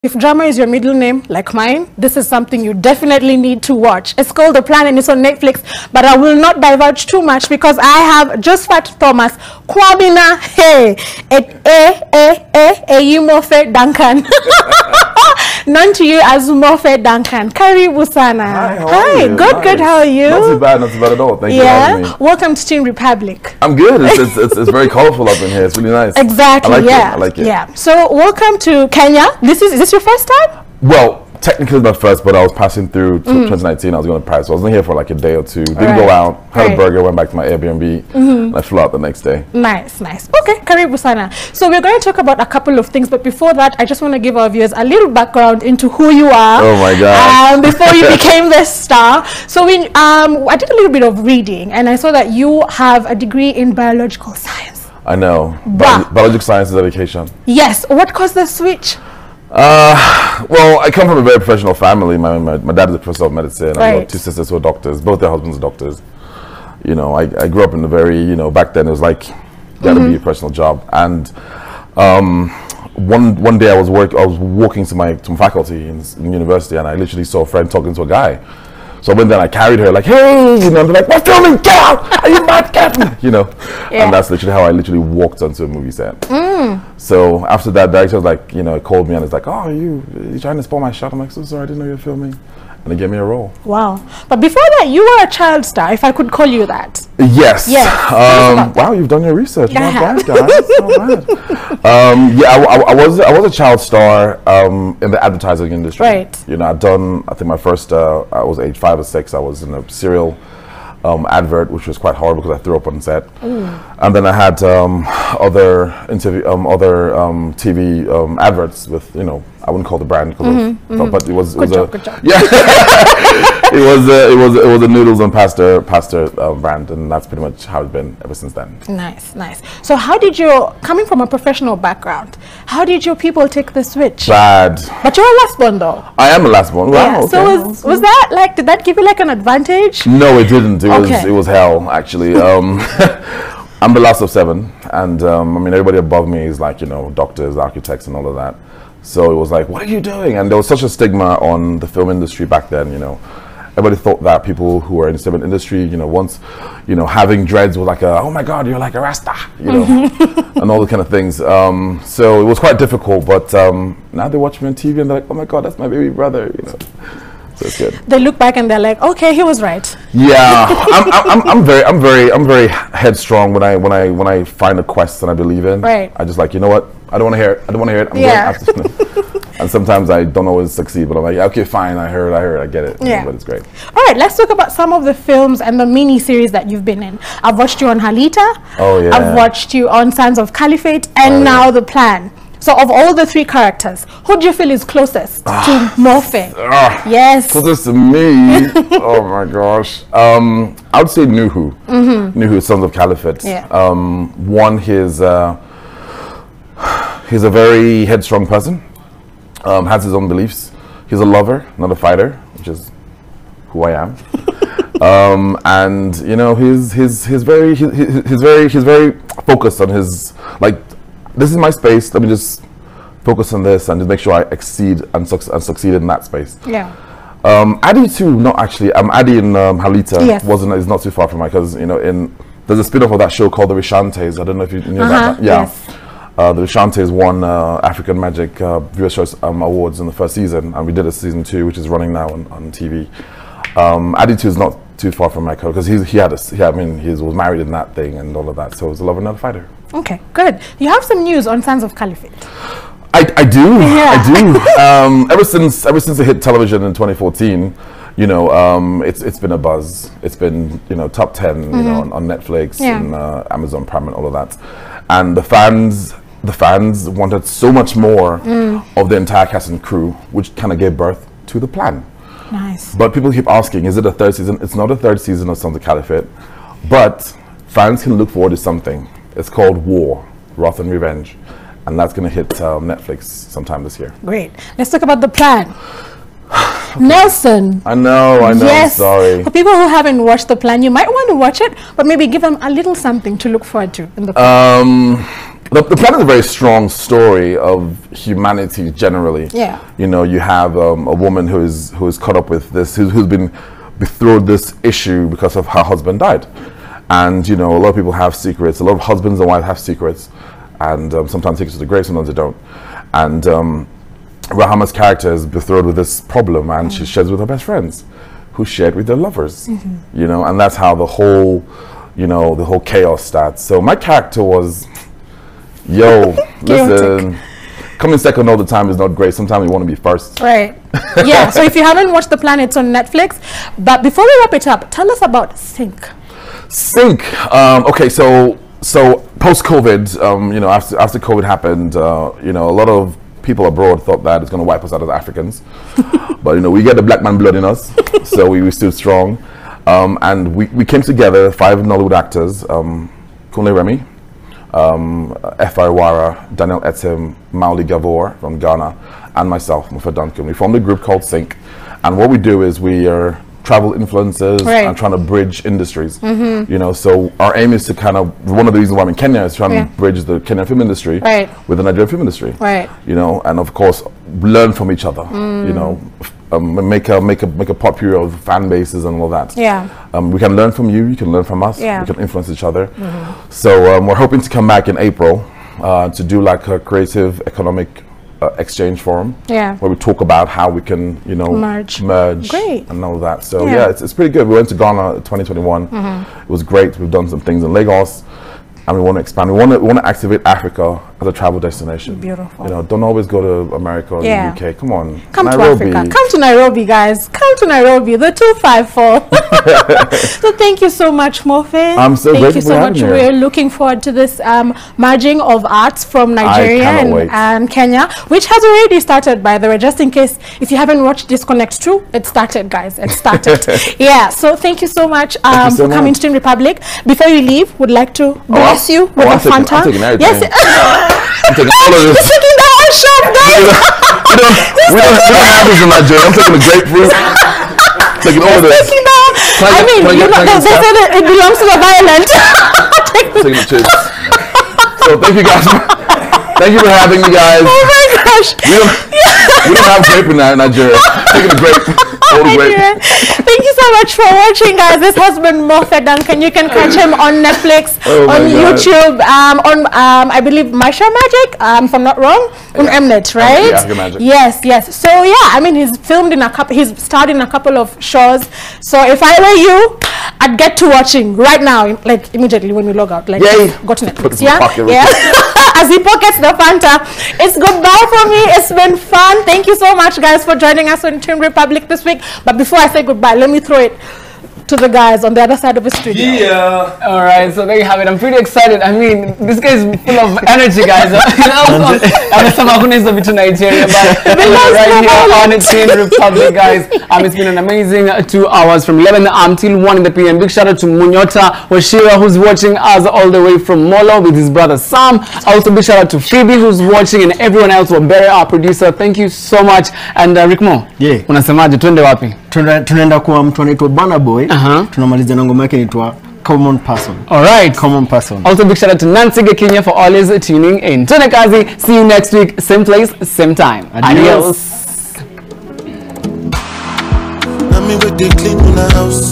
If drama is your middle name, like mine, this is something you definitely need to watch. It's called The Plan and it's on Netflix, but I will not divulge too much because I have just Fat Thomas, Kwabina, hey, Mofe Duncan. Known to you as Mofe Duncan. Karibu sana. Hi, good, good, how are you? Not too bad at all. Thank you for having me. Welcome to Team Republic. I'm good. It's very colorful up in here. It's really nice. Exactly, I like it. Yeah. So welcome to Kenya. Is this your first time? Well, technically my first, but I was passing through 2019. I was going to Paris. So I was in here for like a day or two. Didn't go out. Had a burger. Went back to my Airbnb. And I flew out the next day. Nice. Okay, Karibu sana. So we're going to talk about a couple of things, but before that, I just want to give our viewers a little background into who you are. Oh my God! Before you became this star. So I did a little bit of reading, and I saw that you have a degree in biological science. I know. Biological science is education. Yes. What caused the switch? Well, I come from a very professional family. My dad is a professor of medicine. I've got two sisters who are doctors. Both their husbands are doctors. You know, I grew up in a very, back then it was like, you had to be a professional job. And one day I was walking to my faculty in university, and I literally saw a friend talking to a guy. So I went there and I carried her like, hey, they're like, we're filming, get out! Are you mad, get me? And that's literally how I literally walked onto a movie set. So after that, the director was like, called me and it's like, oh, are you trying to spoil my shot? I'm like, so sorry, I didn't know you were filming. And they gave me a role. Wow. But before that, you were a child star, if I could call you that. Yes. Wow, you've done your research. Not bad, guys. Not bad. I was a child star in the advertising industry. Right. I'd done, I think my first, I was age 5 or 6. I was in a cereal advert, which was quite horrible because I threw up on set. And then I had other TV adverts with, I wouldn't call the brand, but it was good job. Yeah. it was a noodles and pasta brand, and that's pretty much how it's been ever since then. Nice. So coming from a professional background, how did your people take the switch? Bad. But you're a last born though. I am a last born. Wow. Yeah. Okay. So was that like, did that give you like an advantage? No, it didn't. It was hell actually. I'm the last of 7, and everybody above me is like, doctors, architects, and all of that. So it was like, what are you doing? And there was such a stigma on the film industry back then, Everybody thought that people who were in the film industry, once, having dreads was like oh my God, you're like a Rasta, and all the kind of things. So it was quite difficult, but now they watch me on TV and they're like, oh my God, that's my baby brother, So it's good. They look back and they're like, okay, he was right. Yeah, I'm very headstrong when I find a quest and I believe in. Right. I just like, you know what? I don't want to hear it. I'm going after. And sometimes I don't always succeed, but I'm like, okay, fine. I heard, I get it. Yeah. But it's great. All right, let's talk about some of the films and the mini series that you've been in. I've watched you on Halita. Oh yeah. I've watched you on Sons of Caliphate, and now The Plan. So of all the 3 characters, who do you feel is closest to Mofe? Yes. Closest to me? Oh my gosh. I would say Nuhu. Nuhu, Sons of Caliphate. Yeah. One, he's a very headstrong person. Has his own beliefs. He's a lover, not a fighter, which is who I am. And he's very focused on his, like, this is my space. Let me just focus on this and just make sure I exceed and succeed in that space. Yeah. Adi too, not actually. Adi in Halita is not too far from me because there's a spin-off of that show called The Rishantes. I don't know if you knew about that. Yeah. Yes. The Rishantes won African Magic Viewers' Choice Awards in the first season, and we did a season 2, which is running now on TV. Adi too is not too far from my because he was married in that thing and all of that, so it was a lover, not a fighter. Okay, good. You have some news on Sons of Caliphate. I do. Ever since it hit television in 2014, it's been a buzz. It's been top 10 on Netflix and Amazon Prime and all of that, and the fans wanted so much more of the entire cast and crew, which kind of gave birth to The Plan. Nice. But people keep asking, is it a 3rd season? It's not a 3rd season of Sons of Caliphate, but fans can look forward to something. It's called War, Wrath and Revenge, and that's going to hit Netflix sometime this year. Great. Let's talk about The Plan. Nelson. I know. Yes. Sorry. For people who haven't watched The Plan, you might want to watch it, but maybe give them a little something to look forward to in The Plan. The Planet is a very strong story of humanity generally. Yeah. You know, you have a woman who is caught up with this, who's been betrothed this issue because of her husband died. And, you know, a lot of people have secrets. A lot of husbands and wives have secrets. And sometimes take it to the grave, sometimes they don't. And Rahama's character is betrothed with this problem, and she shares with her best friends, who shared with their lovers. You know, and that's how the whole chaos starts. So my character was, yo, listen, coming second all the time is not great. Sometimes you want to be first. Right. Yeah. So if you haven't watched The Planet, it's on Netflix. But before we wrap it up, tell us about Sync. Sync. Okay. So post-COVID, you know, after COVID happened, you know, a lot of people abroad thought that it's going to wipe us out as Africans. But, you know, we get the black man blood in us, so we stood strong. And we came together, 5 Nollywood actors, Kunle Remy, F.I. Wara, Daniel Etim, Mauli Gavor from Ghana, and myself, Mofe Duncan. We formed a group called Sync. And what we do is we are travel influencers and trying to bridge industries. You know, so our aim is to kind of, one of the reasons why I'm in Kenya is trying to bridge the Kenyan film industry with the Nigerian film industry. You know, and of course, learn from each other. You know, make a popular of fan bases and all that. We can learn from you. You can learn from us. We can influence each other. So we're hoping to come back in April to do like a creative economic exchange forum, where we talk about how we can, you know, merge and all that. So it's pretty good. We went to Ghana 2021. It was great. We've done some things in Lagos, and we want to expand. We want to activate Africa as a travel destination. Beautiful. You know, don't always go to America or the UK. Come on, come Nairobi. To Africa. Come to Nairobi, guys. Come to Nairobi. The 254. So thank you so much, Mofe. I'm so thank you so much. We're looking forward to this merging of arts from Nigeria and Kenya, which has already started, by the way. Just in case if you haven't watched Disconnect 2, it started, guys. It started. So thank you so much for coming to Team Republic. Before you leave, would like to bless you with a Fanta. I'm taking all of this. You're taking the whole shop, guys. we don't have this in Nigeria. I'm taking the grapefruit. Taking all of this. I mean, they said it belongs to the violent. Taking the chips. So thank you guys. Thank you for having me, guys. Oh my gosh. We don't have grape in Nigeria. Taking the grape. Thank you so much for watching, guys. This has been Mofe Duncan. You can catch him on Netflix, on YouTube, on I believe Masha Magic, if I'm not wrong, on Mnet, right? Magic. Yes. So yeah, I mean, he's filmed in he's starred in a couple of shows. So if I were you, I'd get to watching right now, like immediately when we log out. Like, go to Netflix. As he pockets the Fanta. It's goodbye for me. It's been fun. Thank you so much, guys, for joining us on Team Republic this week. But before I say goodbye, let me throw it to the guys on the other side of the studio. All right, so there you have it. I'm pretty excited. I mean, this guy is full of energy, guys. I'm to Nigeria, but right here on Team Republic, guys. It's been an amazing 2 hours from 11 till 1 in the PM. Big shout out to Munyota Washira, who's watching us all the way from Molo with his brother Sam. Also big shout out to Phoebe, who's watching, and everyone else. Wabere, our producer. Thank you so much. And Rickmo, unasemaje? Twende wapi? Tunaenda kwa mtu anaitwa Burna Boy. Tunamaliza na ngoma yake inaitwa Common Person. All right. Common Person. Also big shout out to Nancy Kenya for always tuning in. Tunekazi, see you next week, same place, same time. Adios. Let me with the clean in the house.